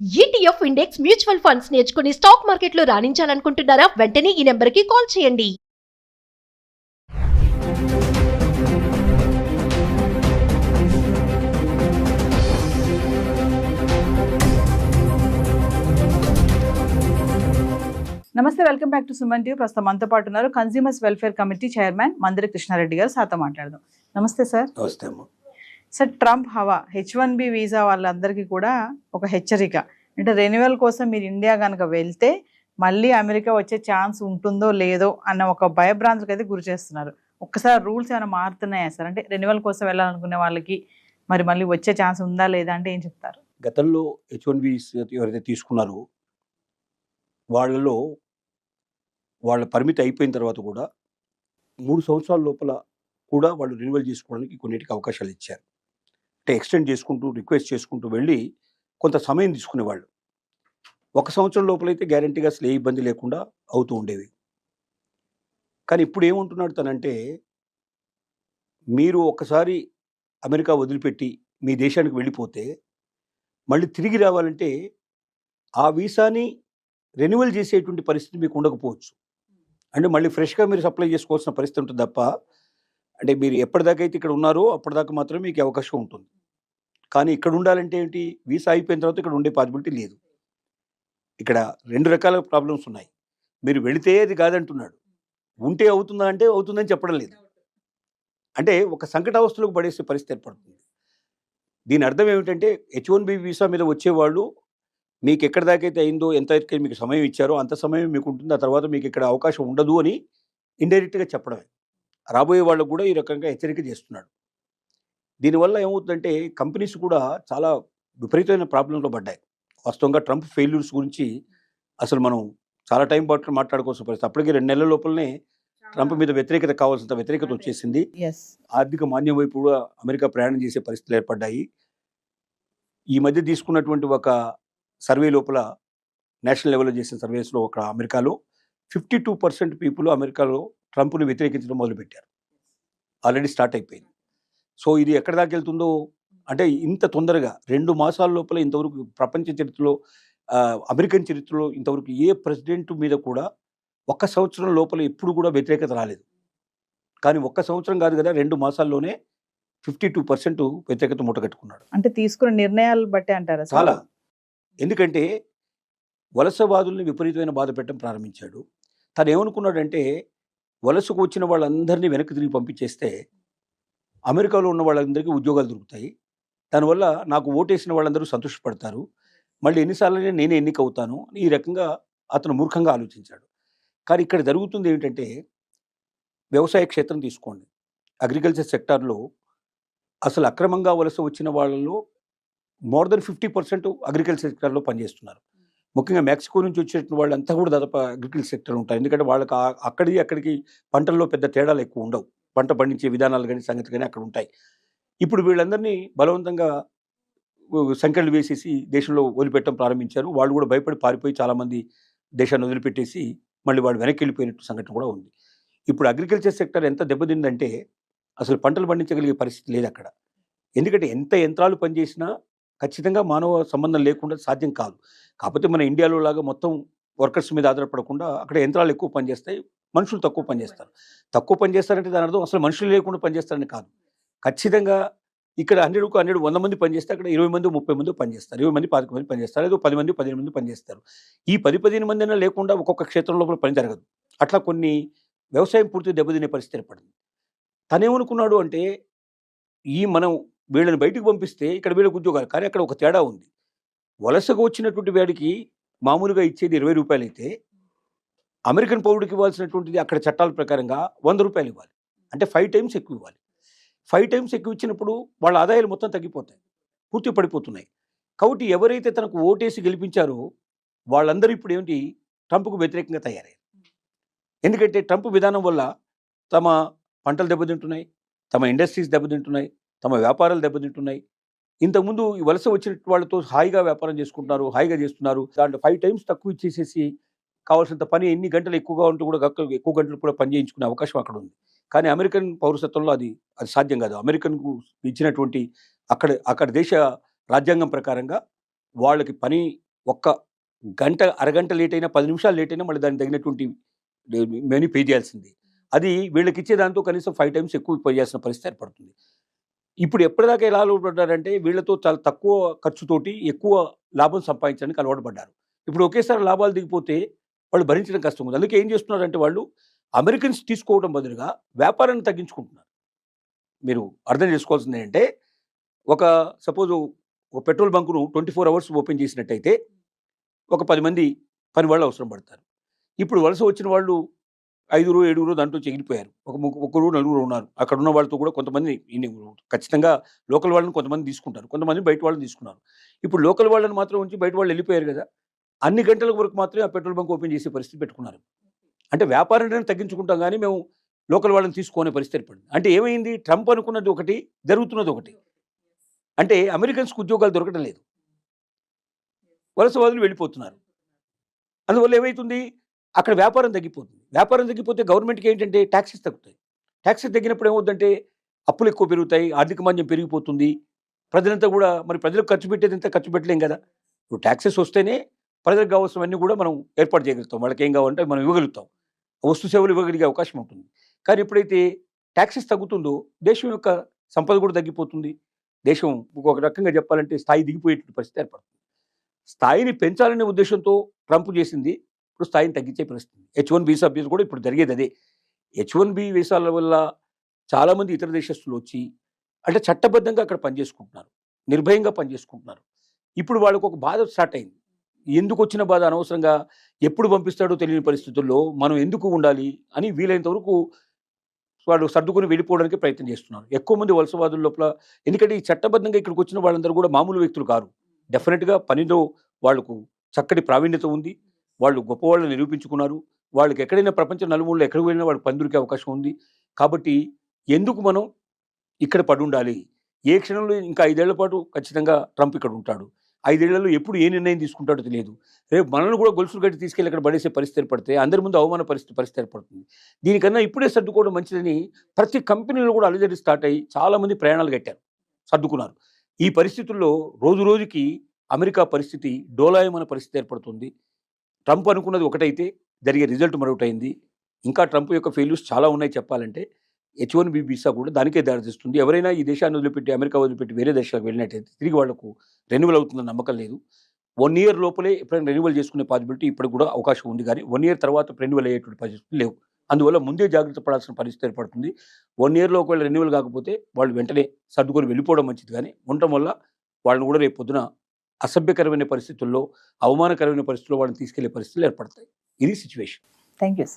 ETF index mutual funds నేర్చుకుని stock మార్కెట్లో రాణించాలనుకుంటున్నారా? వెంటనే ఈ నెంబర్కి కాల్ చేయండి. నమస్తే, welcome back to Suman TV. ప్రస్తుతం మనతో పాటు ఉన్నారు consumers welfare committee chairman Mandiri Krishna Reddy గారు. సార్తో మాట్లాడదాం. నమస్తే సార్. నమస్తే అమ్మ. సార్, ట్రంప్ హవా H1B వీసా వాళ్ళందరికీ కూడా ఒక హెచ్చరిక. అంటే రెన్యువల్ కోసం మీరు ఇండియా కనుక వెళ్తే మళ్ళీ అమెరికా వచ్చే ఛాన్స్ ఉంటుందో లేదో అన్న ఒక భయభ్రాంతులకు అయితే గురి చేస్తున్నారు. ఒక్కసారి రూల్స్ ఏమైనా మారుతున్నాయా సార్? అంటే రెన్యువల్ కోసం వెళ్ళాలనుకునే వాళ్ళకి మరి మళ్ళీ వచ్చే ఛాన్స్ ఉందా లేదా అంటే ఏం చెప్తారు? గతంలో H1B ఎవరైతే తీసుకున్నారో వాళ్ళ పరిమితి అయిపోయిన తర్వాత కూడా 3 సంవత్సరాల లోపల కూడా వాళ్ళు రెన్యువల్ చేసుకోవడానికి కొన్నిటికి అవకాశాలు ఇచ్చారు. అంటే ఎక్స్టెండ్ చేసుకుంటూ రిక్వెస్ట్ చేసుకుంటూ వెళ్ళి కొంత సమయం తీసుకునేవాళ్ళు. 1 సంవత్సరం లోపలైతే గ్యారంటీగా అసలు ఏ ఇబ్బంది లేకుండా అవుతూ ఉండేవి. కానీ ఇప్పుడు ఏమంటున్నాడు తనంటే, మీరు ఒక్కసారి అమెరికా వదిలిపెట్టి మీ దేశానికి వెళ్ళిపోతే మళ్ళీ తిరిగి రావాలంటే ఆ వీసాని రెన్యువల్ చేసేటువంటి పరిస్థితి మీకు ఉండకపోవచ్చు. అంటే మళ్ళీ ఫ్రెష్గా మీరు సప్లై చేసుకోవాల్సిన పరిస్థితి ఉంటుంది తప్ప, అంటే మీరు ఎప్పటిదాకైతే ఇక్కడ ఉన్నారో అప్పటిదాకా మాత్రమే మీకు అవకాశం ఉంటుంది. కానీ ఇక్కడ ఉండాలంటే ఏంటి, వీసా అయిపోయిన తర్వాత ఇక్కడ ఉండే పాసిబిలిటీ లేదు. ఇక్కడ 2 రకాల ప్రాబ్లమ్స్ ఉన్నాయి. మీరు వెళితే అది కాదంటున్నాడు, ఉంటే అవుతుందా అంటే అవుతుందని చెప్పడం లేదు. అంటే ఒక సంకటావస్థలకు పడేసే పరిస్థితి ఏర్పడుతుంది. దీని అర్థం ఏమిటంటే, H1B వీసా మీద వచ్చేవాళ్ళు మీకు ఎక్కడి దాకైతే అయిందో, ఎంత మీకు సమయం ఇచ్చారో అంత సమయం మీకు ఉంటుంది, ఆ తర్వాత మీకు ఇక్కడ అవకాశం ఉండదు అని ఇండైరెక్ట్గా చెప్పడమే. రాబోయే వాళ్ళకు కూడా ఈ రకంగా హెచ్చరిక చేస్తున్నాడు. దీనివల్ల ఏమవుతుందంటే కంపెనీస్ కూడా చాలా విపరీతమైన ప్రాబ్లంలో పడ్డాయి. వాస్తవంగా ట్రంప్ ఫెయిల్యూర్స్ గురించి అసలు మనం చాలా టైం పాటు మాట్లాడుకోవాల్సిన పరిస్థితి. అప్పటికే 2 నెలల లోపలనే ట్రంప్ మీద వ్యతిరేకత కావాల్సినంత వ్యతిరేకత వచ్చేసింది. ఆర్థిక మాంద్యం వైపు కూడా అమెరికా ప్రయాణం చేసే పరిస్థితులు ఏర్పడ్డాయి. ఈ మధ్య తీసుకున్నటువంటి ఒక సర్వే లోపల, నేషనల్ లెవెల్లో చేసిన సర్వేస్లో ఒక అమెరికాలో 52% పీపుల్ అమెరికాలో ట్రంప్ను వ్యతిరేకించడం మొదలుపెట్టారు. ఆల్రెడీ స్టార్ట్ అయిపోయింది. సో ఇది ఎక్కడి దాకా వెళ్తుందో, అంటే ఇంత తొందరగా 2 మాసాల లోపల ఇంతవరకు ప్రపంచ చరిత్రలో, అమెరికన్ చరిత్రలో ఇంతవరకు ఏ ప్రెసిడెంట్ మీద కూడా 1 సంవత్సరం లోపల ఎప్పుడు కూడా వ్యతిరేకత రాలేదు. కానీ 1 సంవత్సరం కాదు కదా, 2 మాసాల్లోనే 52% వ్యతిరేకత మూటగట్టుకున్నాడు. అంటే తీసుకున్న నిర్ణయాలు బట్టి అంటారా? చాలా. ఎందుకంటే వలసవాదుల్ని విపరీతమైన బాధ పెట్టడం ప్రారంభించాడు. తను ఏమనుకున్నాడంటే, వలసకు వచ్చిన వాళ్ళందరినీ వెనక్కి తిరిగి పంపించేస్తే అమెరికాలో ఉన్న వాళ్ళందరికీ ఉద్యోగాలు దొరుకుతాయి. దానివల్ల నాకు ఓటేసిన వాళ్ళందరూ సంతోషపడతారు, మళ్ళీ ఎన్నిసార్లైనా నేనే ఎన్నికవుతాను అని ఈ రకంగా అతను మూర్ఖంగా ఆలోచించాడు. కానీ ఇక్కడ జరుగుతుంది ఏమిటంటే, వ్యవసాయ క్షేత్రం తీసుకోండి. అగ్రికల్చర్ సెక్టార్లో అసలు అక్రమంగా వలస వచ్చిన వాళ్ళలో మోర్ దెన్ 50% అగ్రికల్చర్ సెక్టార్లో పనిచేస్తున్నారు. ముఖ్యంగా మెక్సికో నుంచి వచ్చేటువంటి వాళ్ళంతా కూడా దాదాపు అగ్రికల్చర్ సెక్టర్ ఉంటారు. ఎందుకంటే వాళ్ళకి అక్కడికి పంటల్లో పెద్ద తేడాలు ఎక్కువ ఉండవు. పంట పండించే విధానాలు కానీ సంగతి కానీ అక్కడ ఉంటాయి. ఇప్పుడు వీళ్ళందరినీ బలవంతంగా సంఖ్యలు వేసేసి దేశంలో వదిలిపెట్టడం ప్రారంభించారు. వాళ్ళు కూడా భయపడి పారిపోయి చాలామంది దేశాన్ని వదిలిపెట్టేసి మళ్ళీ వాళ్ళు వెనక్కి వెళ్ళిపోయినట్టు సంఘటన కూడా ఉంది. ఇప్పుడు అగ్రికల్చర్ సెక్టర్ ఎంత దెబ్బతిందంటే అసలు పంటలు పండించగలిగే పరిస్థితి లేదు అక్కడ. ఎందుకంటే ఎంత యంత్రాలు పనిచేసినా ఖచ్చితంగా మానవ సంబంధం లేకుండా సాధ్యం కాదు. కాకపోతే మన ఇండియాలో లాగా మొత్తం వర్కర్స్ మీద ఆధారపడకుండా అక్కడ యంత్రాలు ఎక్కువ పనిచేస్తాయి, మనుషులు తక్కువ పనిచేస్తారు. తక్కువ పనిచేస్తారంటే దాని అర్థం అసలు మనుషులు లేకుండా పనిచేస్తారని కాదు. ఖచ్చితంగా ఇక్కడ 100 మంది పనిచేస్తే అక్కడ 20 మంది 30 మంది పనిచేస్తారు, 20 మంది 25 మంది పనిచేస్తారు, లేదా 10 మంది 15 మంది పనిచేస్తారు. ఈ 10-15 మంది అయినా లేకుండా ఒక్కొక్క క్షేత్రం లోపల పని జరగదు. అట్లా కొన్ని వ్యవసాయం పూర్తిగా దెబ్బతినే పరిస్థితి ఏర్పడింది. తనేమనుకున్నాడు అంటే, మనం వీళ్ళని బయటకు పంపిస్తే ఇక్కడ వీళ్ళకి ఉద్యోగాలు. కానీ అక్కడ ఒక తేడా ఉంది. వలసగా వచ్చినటువంటి వాడికి మామూలుగా ఇచ్చేది 20 రూపాయలు అయితే, అమెరికన్ పౌరుడికి ఇవ్వాల్సినటువంటిది అక్కడ చట్టాల ప్రకారంగా 100 రూపాయలు ఇవ్వాలి. అంటే 5 టైమ్స్ ఎక్కువ ఇవ్వాలి. 5 టైమ్స్ ఎక్కువ ఇచ్చినప్పుడు వాళ్ళ ఆదాయాలు మొత్తం తగ్గిపోతాయి, పూర్తి పడిపోతున్నాయి. కాబట్టి ఎవరైతే తనకు ఓటేసి గెలిపించారో వాళ్ళందరూ ఇప్పుడు ఏంటి, ట్రంప్కు వ్యతిరేకంగా తయారయ్యారు. ఎందుకంటే ట్రంప్ విధానం వల్ల తమ పంటలు దెబ్బతింటున్నాయి, తమ ఇండస్ట్రీస్ దెబ్బతింటున్నాయి, తమ వ్యాపారాలు దెబ్బతింటున్నాయి. ఇంతకుముందు ఈ వలస వచ్చిన వాళ్ళతో హాయిగా వ్యాపారం చేసుకుంటున్నారు, హాయిగా చేస్తున్నారు. దాంట్లో 5 టైమ్స్ తక్కువ ఇచ్చేసేసి కావాల్సినంత పని ఎన్ని గంటలు ఎక్కువగా ఉంటూ కూడా ఎక్కువ గంటలు కూడా పని చేయించుకునే అవకాశం అక్కడ ఉంది. కానీ అమెరికన్ పౌరసత్వంలో అది సాధ్యం కాదు. అమెరికన్కు ఇచ్చినటువంటి అక్కడ దేశ రాజ్యాంగం ప్రకారంగా వాళ్ళకి పని ఒక్క గంట అరగంట లేట్ అయినా 10 నిమిషాలు లేట్ అయినా మళ్ళీ దానికి తగినటువంటి మనీ పే చేయాల్సింది. అది వీళ్ళకి ఇచ్చే దాంతో కనీసం 5 టైమ్స్ ఎక్కువ పే చేయాల్సిన పరిస్థితి ఏర్పడుతుంది. ఇప్పుడు ఎప్పటిదాకా ఎలా అలవాటు పడ్డారంటే వీళ్ళతో చాలా తక్కువ ఖర్చుతోటి ఎక్కువ లాభం సంపాదించడానికి అలవాటు పడ్డారు. ఇప్పుడు ఒకేసారి లాభాలు దిగిపోతే వాళ్ళు భరించడం కష్టం ఉంది. అందుకే ఏం చేస్తున్నారంటే వాళ్ళు అమెరికన్స్ తీసుకోవడం బదులుగా వ్యాపారాన్ని తగ్గించుకుంటున్నారు. మీరు అర్థం చేసుకోవాల్సింది ఏంటంటే ఒక సపోజ్ ఒక పెట్రోల్ బంకును 24 అవర్స్ ఓపెన్ చేసినట్టయితే ఒక 10 మంది పని వాళ్ళు అవసరం పడతారు. ఇప్పుడు వలస వచ్చిన వాళ్ళు 5 7 దాంట్లో చెగిలిపోయారు. ఒకరు నలుగురు ఉన్నారు. అక్కడ ఉన్న వాళ్ళతో కూడా కొంతమంది ఖచ్చితంగా లోకల్ వాళ్ళని కొంతమంది తీసుకుంటారు, కొంతమంది బయట వాళ్ళని తీసుకున్నారు. ఇప్పుడు లోకల్ వాళ్ళని మాత్రం ఉంచి బయట వాళ్ళు వెళ్ళిపోయారు కదా, అన్ని గంటల వరకు మాత్రమే ఆ పెట్రోల్ బంక్ ఓపెన్ చేసే పరిస్థితి పెట్టుకున్నారు. అంటే వ్యాపారాన్ని తగ్గించుకుంటాం కానీ మేము లోకల్ వాళ్ళని తీసుకునే పరిస్థితి ఏర్పడింది. అంటే ఏమైంది, ట్రంప్ అనుకున్నది ఒకటి, జరుగుతున్నది ఒకటి. అంటే అమెరికన్స్కి ఉద్యోగాలు దొరకడం లేదు, వలసవాదులు వెళ్ళిపోతున్నారు. అందువల్ల ఏమవుతుంది, అక్కడ వ్యాపారం తగ్గిపోతుంది. వ్యాపారం తగ్గిపోతే గవర్నమెంట్కి ఏంటంటే ట్యాక్సెస్ తగ్గుతాయి. ట్యాక్సెస్ తగ్గినప్పుడు ఏమవుతుందంటే అప్పులు ఎక్కువ పెరుగుతాయి, ఆర్థిక మాంద్యం పెరిగిపోతుంది. ప్రజలంతా కూడా మరి ప్రజలకు ఖర్చు పెట్టేది ఇంత ఖర్చు పెట్టలేం కదా. ఇప్పుడు ట్యాక్సెస్ వస్తేనే ప్రజలకు కావాల్సినవన్నీ కూడా మనం ఏర్పాటు చేయగలుగుతాం. వాళ్ళకి ఏం కావాలంటే మనం ఇవ్వగలుగుతాం, వస్తు సేవలు ఇవ్వగలిగే అవకాశం ఉంటుంది. కానీ ఎప్పుడైతే ట్యాక్సెస్ తగ్గుతుందో దేశం యొక్క సంపద కూడా తగ్గిపోతుంది. దేశం ఒక రకంగా చెప్పాలంటే స్థాయి దిగిపోయేటువంటి పరిస్థితి ఏర్పడుతుంది. స్థాయిని పెంచాలనే ఉద్దేశంతో ట్రంప్ చేసింది ఇప్పుడు స్థాయిని తగ్గించే పరిస్థితి. H1 వీసా అభ్యర్థి కూడా ఇప్పుడు జరిగేది అదే. H1B వీసాల వల్ల చాలామంది ఇతర దేశస్తులు వచ్చి అంటే చట్టబద్ధంగా అక్కడ పనిచేసుకుంటున్నారు, నిర్భయంగా పనిచేసుకుంటున్నారు. ఇప్పుడు వాళ్ళకు ఒక బాధ స్టార్ట్ అయింది. ఎందుకు వచ్చిన బాధ, అనవసరంగా ఎప్పుడు పంపిస్తాడో తెలియని పరిస్థితుల్లో మనం ఎందుకు ఉండాలి అని వీలైనంత వరకు వాళ్ళు సర్దుకుని వెళ్ళిపోవడానికి ప్రయత్నం చేస్తున్నారు. ఎక్కువ మంది వలసవాదుల లోపల, ఎందుకంటే ఈ చట్టబద్ధంగా ఇక్కడికి వచ్చిన వాళ్ళందరూ కూడా మామూలు వ్యక్తులు కారు. డెఫినెట్గా పనిలో వాళ్ళకు చక్కటి ప్రావీణ్యత ఉంది, వాళ్ళు గొప్పవాళ్ళని నిరూపించుకున్నారు. వాళ్ళకి ఎక్కడైనా ప్రపంచ నలుమూలలో ఎక్కడికి వెళ్ళినా వాళ్ళకి పని దొరికే అవకాశం ఉంది. కాబట్టి ఎందుకు మనం ఇక్కడ పడి ఉండాలి? ఏ క్షణంలో ఇంకా 5 ఏళ్ల పాటు ఖచ్చితంగా ట్రంప్ ఇక్కడ ఉంటాడు. 5 ఏళ్లలో ఎప్పుడు ఏ నిర్ణయం తీసుకుంటాడో తెలియదు. రేపు మనల్ని కూడా గొలుసులు కట్టి తీసుకెళ్ళి అక్కడ పడేసే పరిస్థితి ఏర్పడితే అందరి ముందు అవమాన పరిస్థితి ఏర్పడుతుంది. దీనికన్నా ఇప్పుడే సర్దుకోవడం మంచిదని ప్రతి కంపెనీలో కూడా అలజడి స్టార్ట్ అయ్యి చాలామంది ప్రయాణాలు కట్టారు, సర్దుకున్నారు. ఈ పరిస్థితుల్లో రోజు రోజుకి అమెరికా పరిస్థితి డోలాయమైన పరిస్థితి ఏర్పడుతుంది. ట్రంప్ అనుకున్నది ఒకటైతే జరిగే రిజల్ట్ మరొకటైంది. ఇంకా ట్రంప్ యొక్క ఫెయిల్యూర్స్ చాలా ఉన్నాయి చెప్పాలంటే. H1B వీసా కూడా దానికే దారితీస్తుంది. ఎవరైనా ఈ దేశాన్ని వదిలిపెట్టి అమెరికా వదిలిపెట్టి వేరే దేశాలకు వెళ్ళినట్టయితే తిరిగి వాళ్లకు రెన్యువల్ అవుతుందని నమ్మకం లేదు. 1 ఇయర్ లోపలే ఎప్పుడైనా రెన్యువల్ చేసుకునే పాసిబిలిటీ ఇప్పటికి కూడా అవకాశం ఉంది, కానీ 1 ఇయర్ తర్వాత రెన్యువల్ అయ్యేటువంటి పరిస్థితులు లేవు. అందువల్ల ముందే జాగ్రత్త పడాల్సిన పరిస్థితి ఏర్పడుతుంది. 1 ఇయర్లో ఒకవేళ రెన్యువల్ కాకపోతే వాళ్ళు వెంటనే సర్దుకొని వెళ్ళిపోవడం మంచిది. కానీ ఉండటం వల్ల వాళ్ళని కూడా రేపు పొద్దున అసభ్యకరమైన పరిస్థితుల్లో, అవమానకరమైన పరిస్థితుల్లో వాళ్ళని తీసుకెళ్లే పరిస్థితులు ఏర్పడతాయి. ఇది సిచ్యువేషన్. Thank you.